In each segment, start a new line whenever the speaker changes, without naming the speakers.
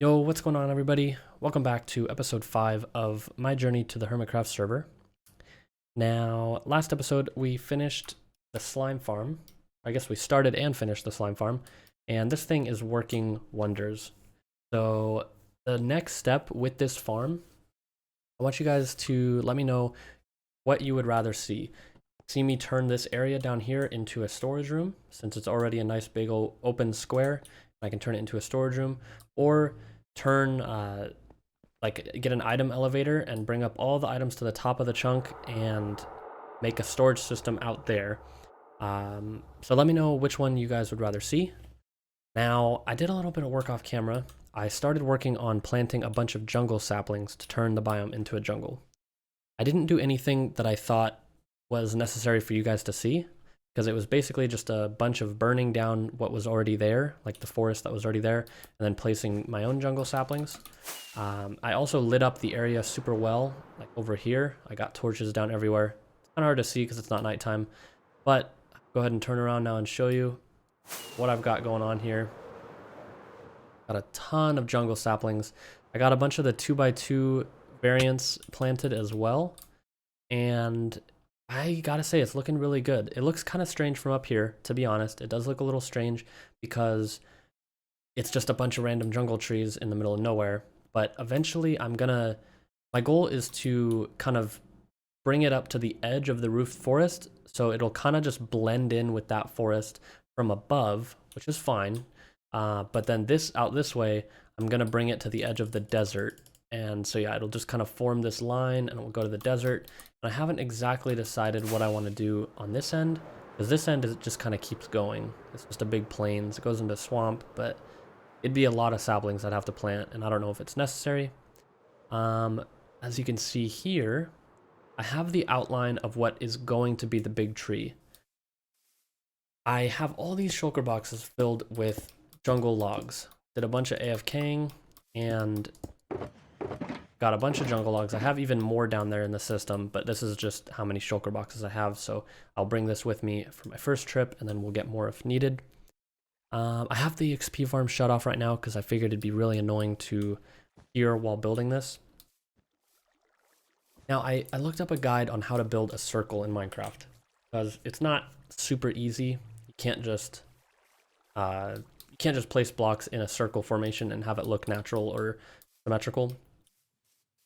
Yo, what's going on, everybody? Welcome back to episode 5 of my journey to the Hermitcraft server. Now, last episode we finished the slime farm. I guess we started and finished the slime farm, and this thing is working wonders. So the next step with this farm, I want you guys to let me know what you would rather see. See me turn this area down here into a storage room, since it's already a nice big open square. I can turn it into a storage room, or turn get an item elevator and bring up all the items to the top of the chunk and make a storage system out there. So let me know which one you guys would rather see. Now, I did a little bit of work off camera. I started working on planting a bunch of jungle saplings to turn the biome into a jungle. I didn't do anything that I thought was necessary for you guys to see, because it was basically just a bunch of burning down what was already there, like the forest that was already there, and then placing my own jungle saplings. I also lit up the area super well, like over here. I got torches down everywhere. It's kind of hard to see because it's not nighttime, but go ahead and turn around now and show you what I've got going on here. Got a ton of jungle saplings. I got a bunch of the 2x2 variants planted as well, and I gotta say, it's looking really good. It looks kind of strange from up here, to be honest. It does look a little strange because it's just a bunch of random jungle trees in the middle of nowhere. But eventually my goal is to kind of bring it up to the edge of the roofed forest, so it'll kind of just blend in with that forest from above, which is fine. But then out this way, I'm gonna bring it to the edge of the desert. And so yeah, it'll just kind of form this line and it will go to the desert. And I haven't exactly decided what I want to do on this end, because this end just kind of keeps going. It's just a big plains. It goes into swamp, but it'd be a lot of saplings I'd have to plant, and I don't know if it's necessary. As you can see here, I have the outline of what is going to be the big tree. I have all these shulker boxes filled with jungle logs. Did a bunch of AFKing and got a bunch of jungle logs. I have even more down there in the system, but this is just how many shulker boxes I have, so I'll bring this with me for my first trip, and then we'll get more if needed. I have the XP farm shut off right now because I figured it'd be really annoying to hear while building this. Now, I looked up a guide on how to build a circle in Minecraft, because it's not super easy. You can't just place blocks in a circle formation and have it look natural or symmetrical.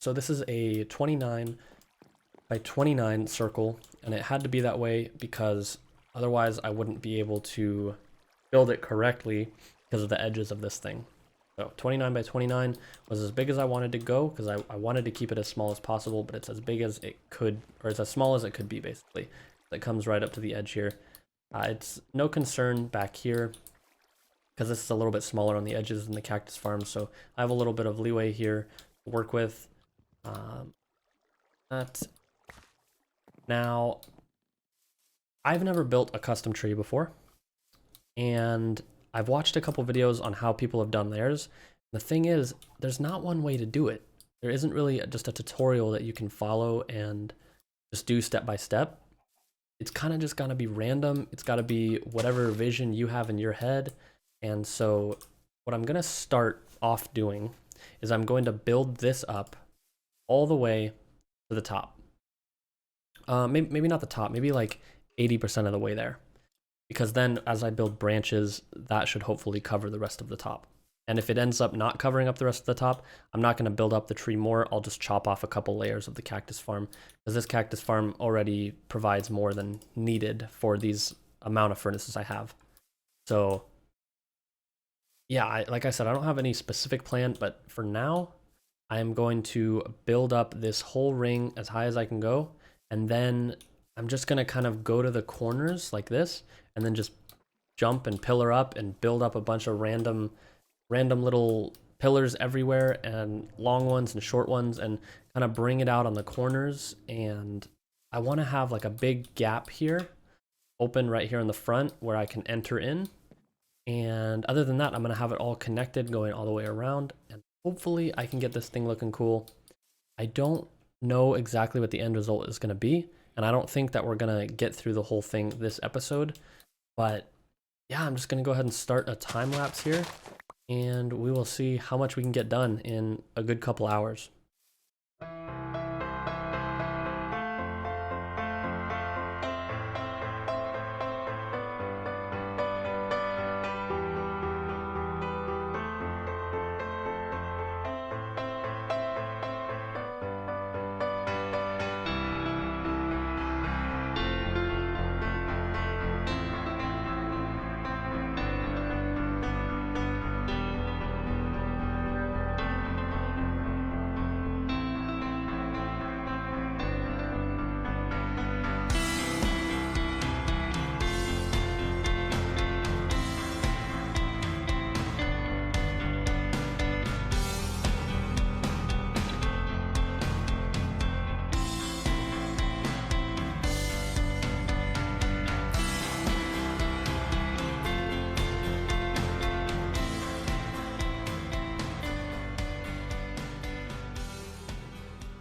So this is a 29 by 29 circle, and it had to be that way because otherwise I wouldn't be able to build it correctly because of the edges of this thing. So 29 by 29 was as big as I wanted to go, because I wanted to keep it as small as possible, but it's as big as it could, or it's as small as it could be, basically. It comes right up to the edge here. It's no concern back here, because this is a little bit smaller on the edges than the cactus farm, so I have a little bit of leeway here to work with. Now, I've never built a custom tree before, and I've watched a couple videos on how people have done theirs. The thing is, there's not one way to do it. There isn't really just a tutorial that you can follow and just do step by step. It's kind of just gotta be random. It's gotta be whatever vision you have in your head. And so what I'm gonna start off doing is I'm going to build this up all the way to the top. Maybe not the top, maybe like 80% of the way there. Because then as I build branches, that should hopefully cover the rest of the top. And if it ends up not covering up the rest of the top, I'm not going to build up the tree more. I'll just chop off a couple layers of the cactus farm, because this cactus farm already provides more than needed for these amount of furnaces I have. So yeah, like I said, I don't have any specific plan, but for now, I am going to build up this whole ring as high as I can go, and then I'm just going to kind of go to the corners like this, and then just jump and pillar up and build up a bunch of random little pillars everywhere, and long ones and short ones, and kind of bring it out on the corners. And I want to have like a big gap here, open right here in the front where I can enter in. And other than that, I'm going to have it all connected going all the way around, and hopefully I can get this thing looking cool. I don't know exactly what the end result is going to be, and I don't think that we're going to get through the whole thing this episode, but yeah, I'm just going to go ahead and start a time lapse here. and we will see how much we can get done in a good couple hours.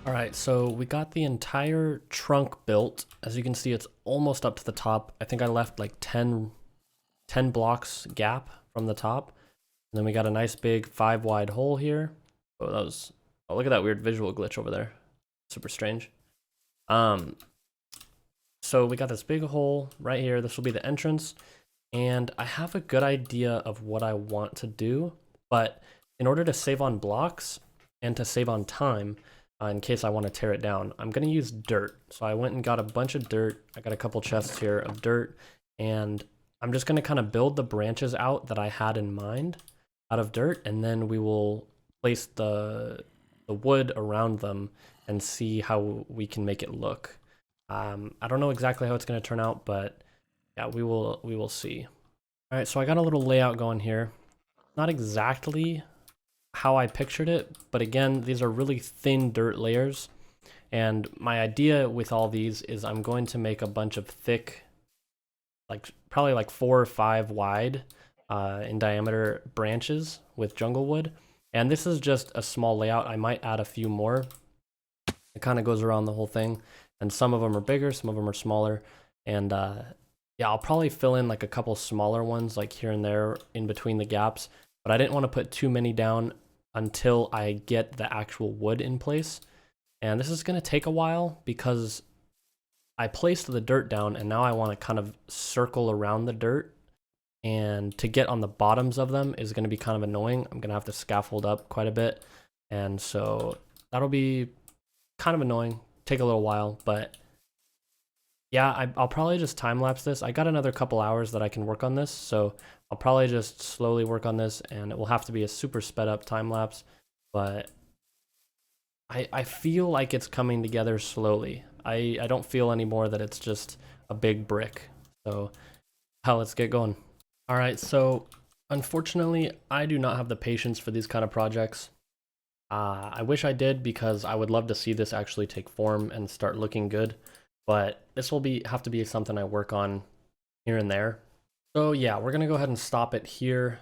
All right, so we got the entire trunk built. As you can see, it's almost up to the top. I think I left like 10 blocks gap from the top. And then we got a nice big 5 wide hole here. Oh, look at that weird visual glitch over there. Super strange. So we got this big hole right here. This will be the entrance. And I have a good idea of what I want to do, but in order to save on blocks and to save on time, in case I want to tear it down, I'm going to use dirt. So I went and got a bunch of dirt. I got a couple chests here of dirt, and I'm just going to kind of build the branches out that I had in mind out of dirt, and then we will place the wood around them and see how we can make it look. I don't know exactly how it's going to turn out, but yeah, we will see. All right, so I got a little layout going here. Not exactly how I pictured it, but again, these are really thin dirt layers. And my idea with all these is I'm going to make a bunch of thick, like probably like 4 or 5 wide in diameter branches with jungle wood. And this is just a small layout. I might add a few more. It kind of goes around the whole thing. And some of them are bigger, some of them are smaller. And yeah, I'll probably fill in like a couple smaller ones like here and there in between the gaps. But I didn't want to put too many down until I get the actual wood in place. And this is going to take a while because I placed the dirt down and now I want to kind of circle around the dirt. And to get on the bottoms of them is going to be kind of annoying. I'm going to have to scaffold up quite a bit. And so that'll be kind of annoying, take a little while, but yeah, I'll probably just time lapse this. I got another couple hours that I can work on this, so I'll probably just slowly work on this, and it will have to be a super sped up time lapse, but I feel like it's coming together slowly. I don't feel anymore that it's just a big brick. So let's get going. All right, so unfortunately, I do not have the patience for these kind of projects. I wish I did, because I would love to see this actually take form and start looking good. But this will have to be something I work on here and there. So yeah, we're gonna go ahead and stop it here.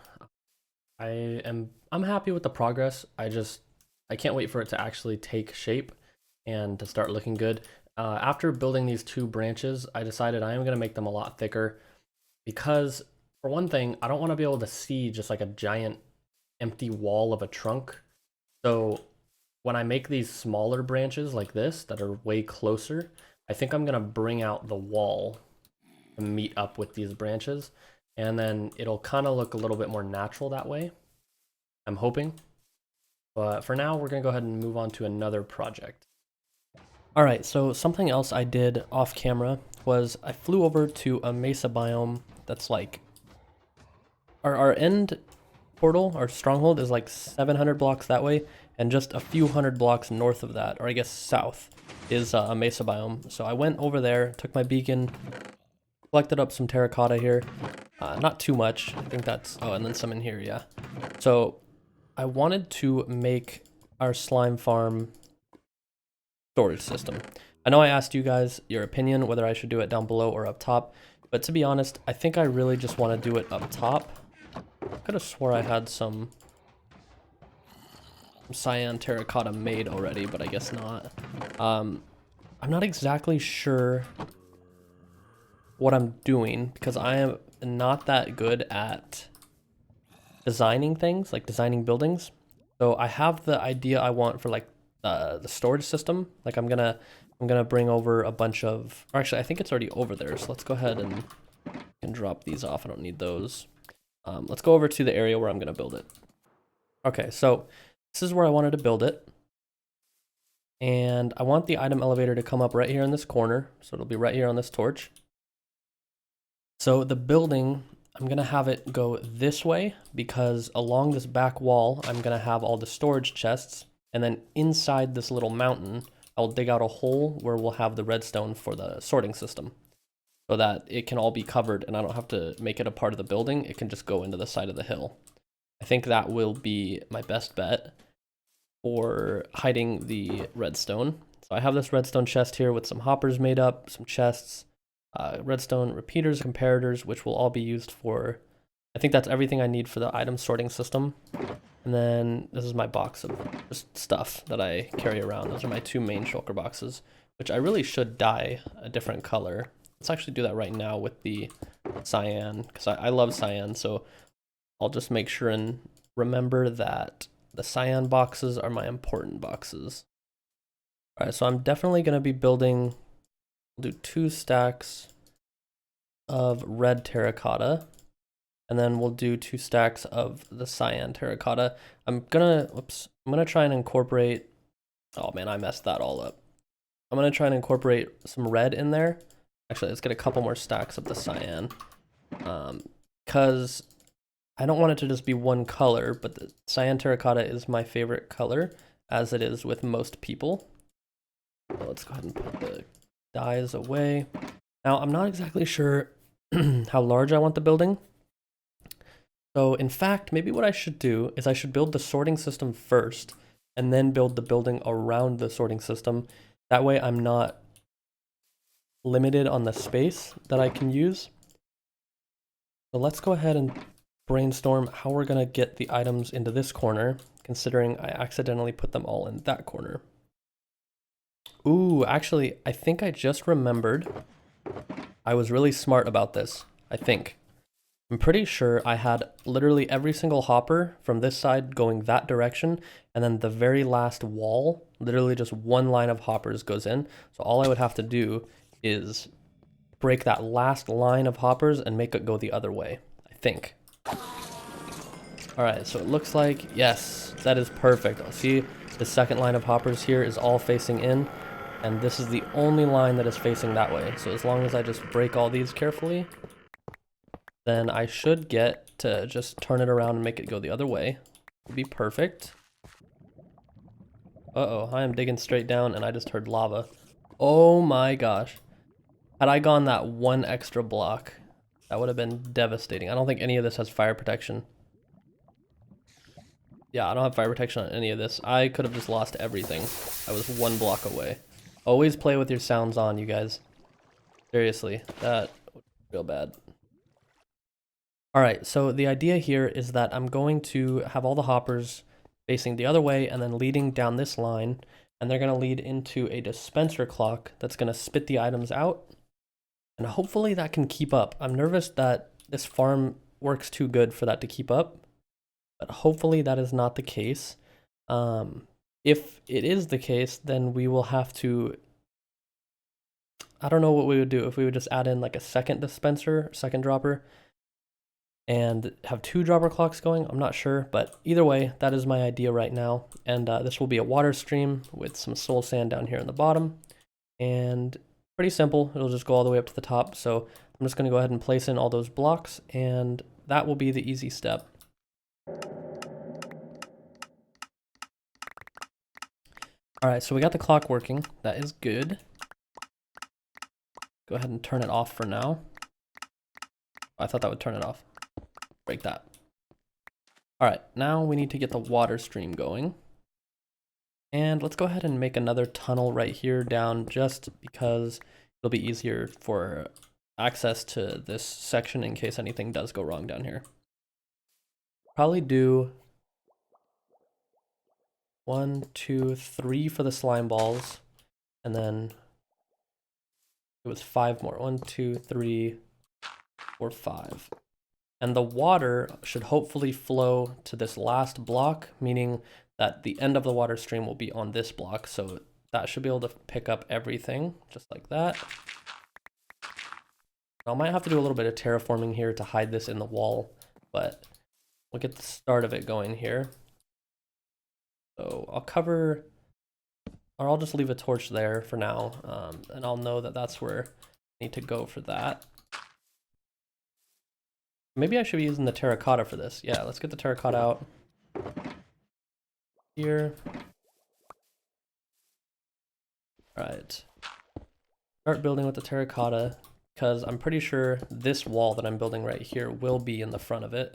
I'm happy with the progress. I can't wait for it to actually take shape and to start looking good. After building these 2 branches, I decided I am gonna make them a lot thicker because, for one thing, I don't want to be able to see just like a giant empty wall of a trunk. So when I make these smaller branches like this that are way closer, I think I'm going to bring out the wall to meet up with these branches, and then it'll kind of look a little bit more natural that way, I'm hoping. But for now, we're going to go ahead and move on to another project. All right, so something else I did off camera was I flew over to a mesa biome that's like, our end portal, our stronghold, is like 700 blocks that way, and just a few hundred blocks north of that, or I guess south, is a mesa biome. So I went over there, took my beacon, collected up some terracotta here. Not too much. I think that's... Oh, and then some in here, yeah. So I wanted to make our slime farm storage system. I know I asked you guys your opinion, whether I should do it down below or up top. But to be honest, I think I really just want to do it up top. I could have swore I had some cyan terracotta made already, but I guess not. I'm not exactly sure what I'm doing, because I am not that good at designing things, like designing buildings. So I have the idea I want for like the storage system. Like I'm gonna bring over a bunch of, or actually I think it's already over there. So let's go ahead and drop these off. I don't need those. Let's go over to the area where I'm gonna build it. Okay, so this is where I wanted to build it. And I want the item elevator to come up right here in this corner. So it'll be right here on this torch. So the building, I'm gonna have it go this way because along this back wall, I'm gonna have all the storage chests. And then inside this little mountain, I'll dig out a hole where we'll have the redstone for the sorting system so that it can all be covered and I don't have to make it a part of the building. It can just go into the side of the hill. I think that will be my best bet for hiding the redstone. So I have this redstone chest here with some hoppers made up, some chests, redstone repeaters, comparators, which will all be used for, I think that's everything I need for the item sorting system. And then this is my box of just stuff that I carry around. Those are my two main shulker boxes, which I really should dye a different color. Let's actually do that right now with the cyan, because I love cyan. So I'll just make sure and remember that the cyan boxes are my important boxes. All right, so I'm definitely going to be building, I'll do 2 stacks of red terracotta, and then we'll do 2 stacks of the cyan terracotta. I'm gonna try and incorporate, oh man, I messed that all up. I'm gonna try and incorporate some red in there. Actually, let's get a couple more stacks of the cyan, because I don't want it to just be one color, but the cyan terracotta is my favorite color, as it is with most people. So let's go ahead and put the dyes away. Now, I'm not exactly sure how large I want the building. So in fact, maybe what I should do is I should build the sorting system first, and then build the building around the sorting system. That way I'm not limited on the space that I can use. So let's go ahead and brainstorm how we're gonna get the items into this corner, considering I accidentally put them all in that corner. Ooh, actually, I think I just remembered. I was really smart about this, I think. I'm pretty sure I had literally every single hopper from this side going that direction, and then the very last wall, literally just one line of hoppers goes in. So all I would have to do is break that last line of hoppers and make it go the other way, I think. All right, so it looks like, yes, that is perfect. See, the second line of hoppers here is all facing in, and this is the only line that is facing that way. So as long as I just break all these carefully, then I should get to just turn it around and make it go the other way. It'll be perfect. Uh-oh, I am digging straight down and I just heard lava. Oh my gosh. Had I gone that one extra block, that would have been devastating. I don't think any of this has fire protection. Yeah, I don't have fire protection on any of this. I could have just lost everything. I was one block away. Always play with your sounds on, you guys. Seriously, that was real bad. All right, so the idea here is that I'm going to have all the hoppers facing the other way and then leading down this line, and they're gonna lead into a dispenser clock that's gonna spit the items out, and hopefully that can keep up. I'm nervous that this farm works too good for that to keep up, but hopefully that is not the case. If it is the case, then we will have to, I don't know what we would do if we would just add in like a second dispenser, second dropper, and have 2 dropper clocks going. I'm not sure, but either way, that is my idea right now. And this will be a water stream with some soul sand down here in the bottom, and pretty simple. It'll just go all the way up to the top. So I'm just going to go ahead and place in all those blocks, and that will be the easy step. All right, so we got the clock working. That is good. Go ahead and turn it off for now. I thought that would turn it off. Break that. All right, now we need to get the water stream going. And let's go ahead and make another tunnel right here down, just because it'll be easier for access to this section in case anything does go wrong down here. Probably do 1, 2, 3 for the slime balls, and then it was 5 more. 1, 2, 3, 4, 5. And the water should hopefully flow to this last block, meaning that the end of the water stream will be on this block. So that should be able to pick up everything just like that. I might have to do a little bit of terraforming here to hide this in the wall, but we'll get the start of it going here. So I'll cover, or I'll just leave a torch there for now, and I'll know that that's where I need to go for that. Maybe I should be using the terracotta for this. Yeah, let's get the terracotta out here. All right, start building with the terracotta, because I'm pretty sure this wall that I'm building right here will be in the front of it.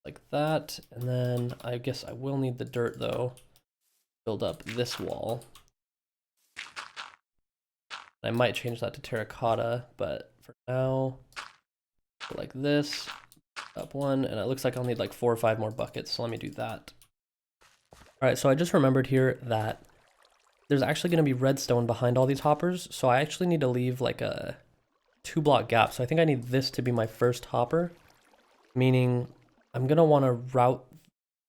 Like that, and then I guess I will need the dirt though. Build up this wall. I might change that to terracotta, but for now, like this, up one, and it looks like I'll need like 4 or 5 more buckets, so let me do that. All right, so I just remembered here that there's actually going to be redstone behind all these hoppers, so I actually need to leave like a 2-block gap. So I think I need this to be my first hopper, meaning I'm going to want to route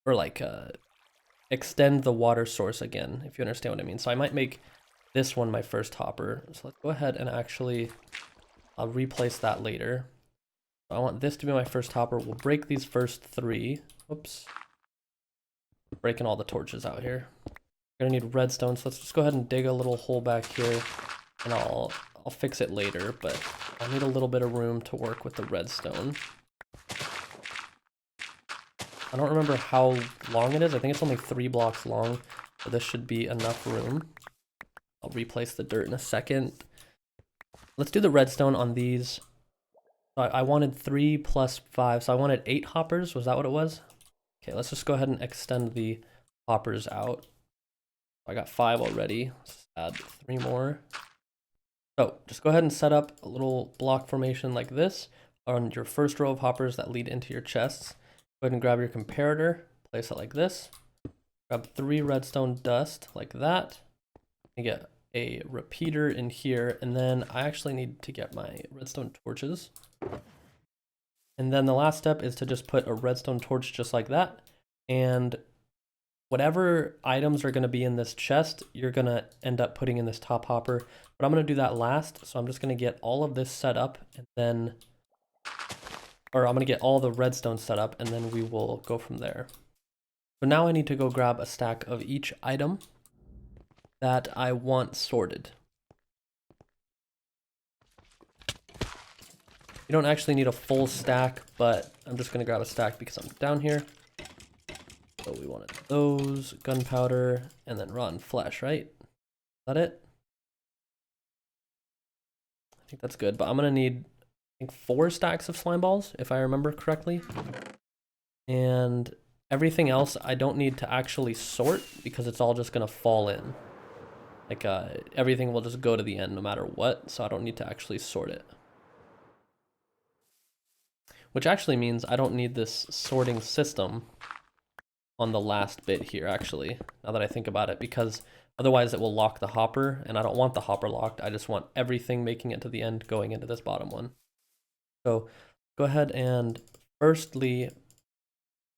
or like extend the water source again, if you understand what I mean. So I might make this one my first hopper. So let's go ahead and actually, I'll replace that later. I want this to be my first hopper. We'll break these first 3. Whoops. Breaking all the torches out here. We're gonna need redstone, so let's just go ahead and dig a little hole back here, and I'll fix it later, but I need a little bit of room to work with the redstone. I don't remember how long it is. I think it's only 3 blocks long, so this should be enough room. I'll replace the dirt in a second. Let's do the redstone on these. I wanted 3 plus 5, so I wanted 8 hoppers. Was that what it was? Okay, let's just go ahead and extend the hoppers out. I got 5 already. Let's add 3 more. So just go ahead and set up a little block formation like this on your first row of hoppers that lead into your chests. Go ahead and grab your comparator, place it like this. Grab 3 redstone dust like that. You get a repeater in here, and then I actually need to get my redstone torches. And then the last step is to just put a redstone torch just like that, and whatever items are going to be in this chest, you're going to end up putting in this top hopper. But I'm going to do that last, so I'm just going to get all of this set up, and then, or I'm going to get all the redstone set up, and then we will go from there. So now I need to go grab a stack of each item that I want sorted. You don't actually need a full stack, but I'm just going to grab a stack because I'm down here. So we wanted those, gunpowder, and then rotten flesh, right? Is that it? I think that's good, but I'm going to need, I think, 4 stacks of slime balls, if I remember correctly. And everything else I don't need to actually sort because it's all just going to fall in. Like, everything will just go to the end no matter what, so I don't need to actually sort it. Which actually means I don't need this sorting system on the last bit here, actually, now that I think about it, because otherwise it will lock the hopper, and I don't want the hopper locked. I just want everything making it to the end going into this bottom one. So go ahead and firstly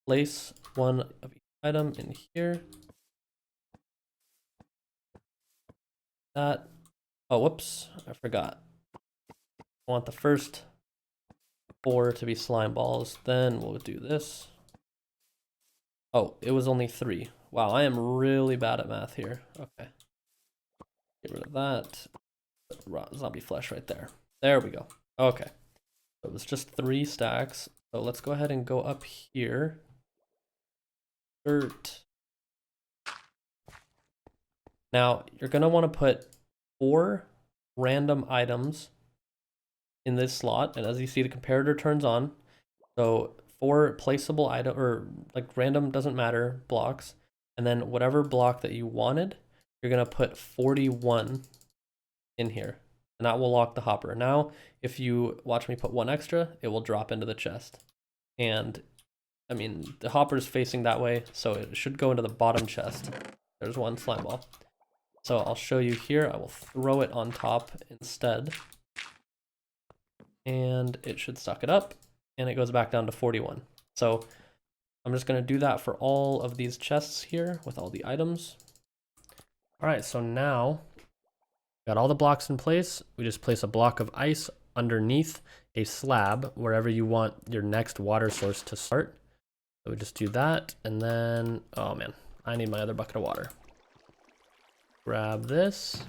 place one of each item in here. That, oh, whoops, I forgot. I want the first 4 to be slime balls, then we'll do this. Oh, it was only 3. Wow, I am really bad at math here. Okay. Get rid of that. Zombie flesh right there. There we go. Okay. So it was just 3 stacks. So let's go ahead and go up here. Dirt. Now, you're going to want to put 4 random items in this slot, and as you see, the comparator turns on. So 4 placeable item, or like random, doesn't matter, blocks, and then whatever block that you wanted, you're gonna put 41 in here, and that will lock the hopper. Now, if you watch me put 1 extra, it will drop into the chest. And I mean, the hopper is facing that way, so it should go into the bottom chest. There's 1 slime ball. So I'll show you here. I will throw it on top instead. and it should suck it up, and it goes back down to 41. So I'm just going to do that for all of these chests here with all the items. All right, so now got all the blocks in place. We just place a block of ice underneath a slab wherever you want your next water source to start. So we just do that, and then, oh man, I need my other bucket of water. Grab this.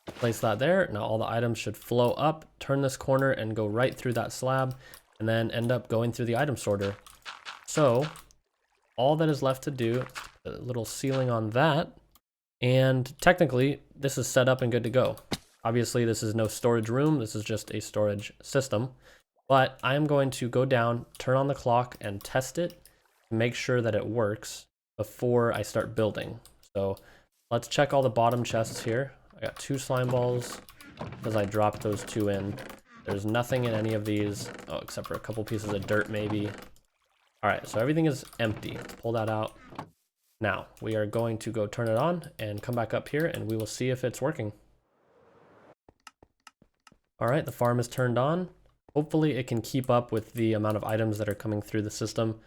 Place that there. Now all the items should flow up, turn this corner, and go right through that slab, and then end up going through the item sorter. So all that is left to do, a little ceiling on that, and technically this is set up and good to go. Obviously this is no storage room, this is just a storage system, but I'm going to go down, turn on the clock, and test it to make sure that it works before I start building. So let's check all the bottom chests here. I got 2 slime balls because I dropped those 2 in. There's nothing in any of these, oh, except for a couple pieces of dirt maybe. All right, so everything is empty. Let's pull that out. Now we are going to go turn it on and come back up here, and we will see if it's working. All right, the farm is turned on. Hopefully it can keep up with the amount of items that are coming through the system.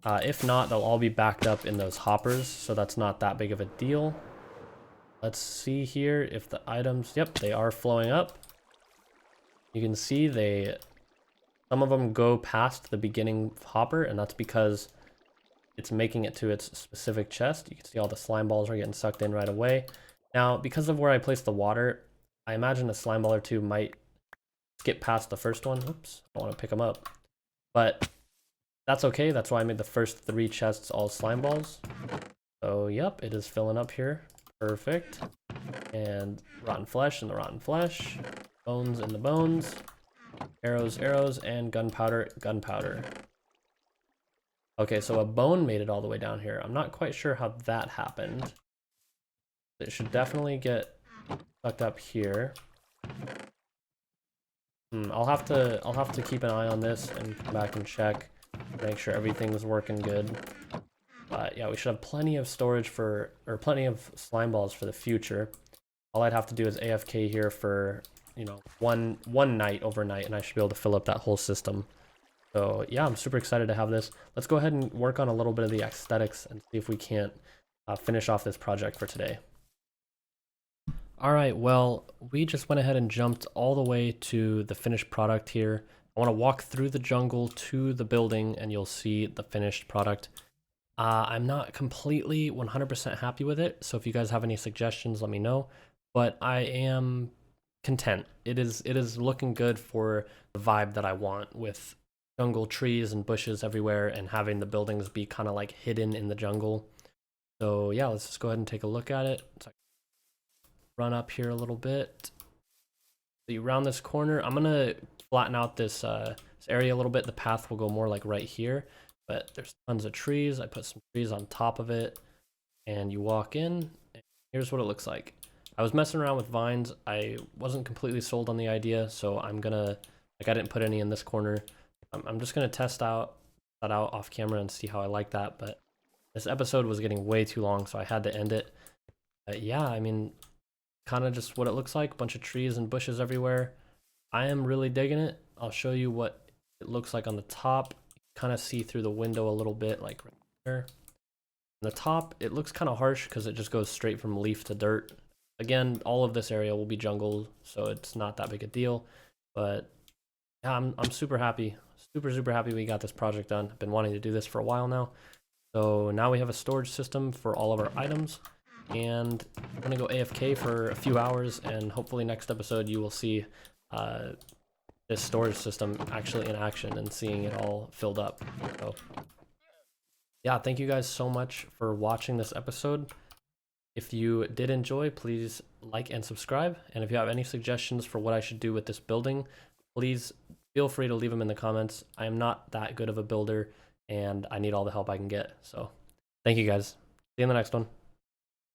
If not, they'll all be backed up in those hoppers, so that's not that big of a deal. Let's see here if the items, yep, they are flowing up. You can see some of them go past the beginning hopper, and that's because it's making it to its specific chest. You can see all the slime balls are getting sucked in right away. Now, because of where I placed the water, I imagine a slime ball or 2 might skip past the first one. Oops, I don't want to pick them up. But that's okay. That's why I made the first 3 chests all slime balls. So, yep, it is filling up here. Perfect. And rotten flesh in the rotten flesh. Bones in the bones. Arrows, arrows, and gunpowder, gunpowder. Okay, so a bone made it all the way down here. I'm not quite sure how that happened. It should definitely get sucked up here. I'll have to keep an eye on this and come back and check, make sure everything's working good. But yeah, we should have plenty of storage or plenty of slime balls for the future. All I'd have to do is AFK here for, you know, one night overnight, and I should be able to fill up that whole system. So yeah, I'm super excited to have this. Let's go ahead and work on a little bit of the aesthetics and see if we can't finish off this project for today. All right, well, we just went ahead and jumped all the way to the finished product here. I want to walk through the jungle to the building, and you'll see the finished product. I'm not completely 100% happy with it, so if you guys have any suggestions, let me know. But I am content. It is looking good for the vibe that I want, with jungle trees and bushes everywhere and having the buildings be kind of like hidden in the jungle. So yeah, let's just go ahead and take a look at it. So run up here a little bit. So you round this corner. I'm gonna flatten out this area a little bit. The path will go more like right here, but there's tons of trees. I put some trees on top of it, and you walk in, and here's what it looks like. I was messing around with vines. I wasn't completely sold on the idea, so I'm gonna, like, I didn't put any in this corner. I'm just gonna test that out off camera and see how I like that, but this episode was getting way too long, so I had to end it. But yeah, I mean, kind of just what it looks like, a bunch of trees and bushes everywhere. I am really digging it. I'll show you what it looks like on the top. Kind of see through the window a little bit, like right there. On the top, it looks kind of harsh because it just goes straight from leaf to dirt. Again, all of this area will be jungle, so it's not that big a deal. But yeah, I'm super happy. Super happy we got this project done. I've been wanting to do this for a while now. So now we have a storage system for all of our items. And I'm gonna go AFK for a few hours, and hopefully next episode you will see this storage system actually in action and seeing it all filled up. So yeah, thank you guys so much for watching this episode. If you did enjoy, please like and subscribe. And if you have any suggestions for what I should do with this building, please feel free to leave them in the comments. I am not that good of a builder, and I need all the help I can get. So thank you guys. See you in the next one.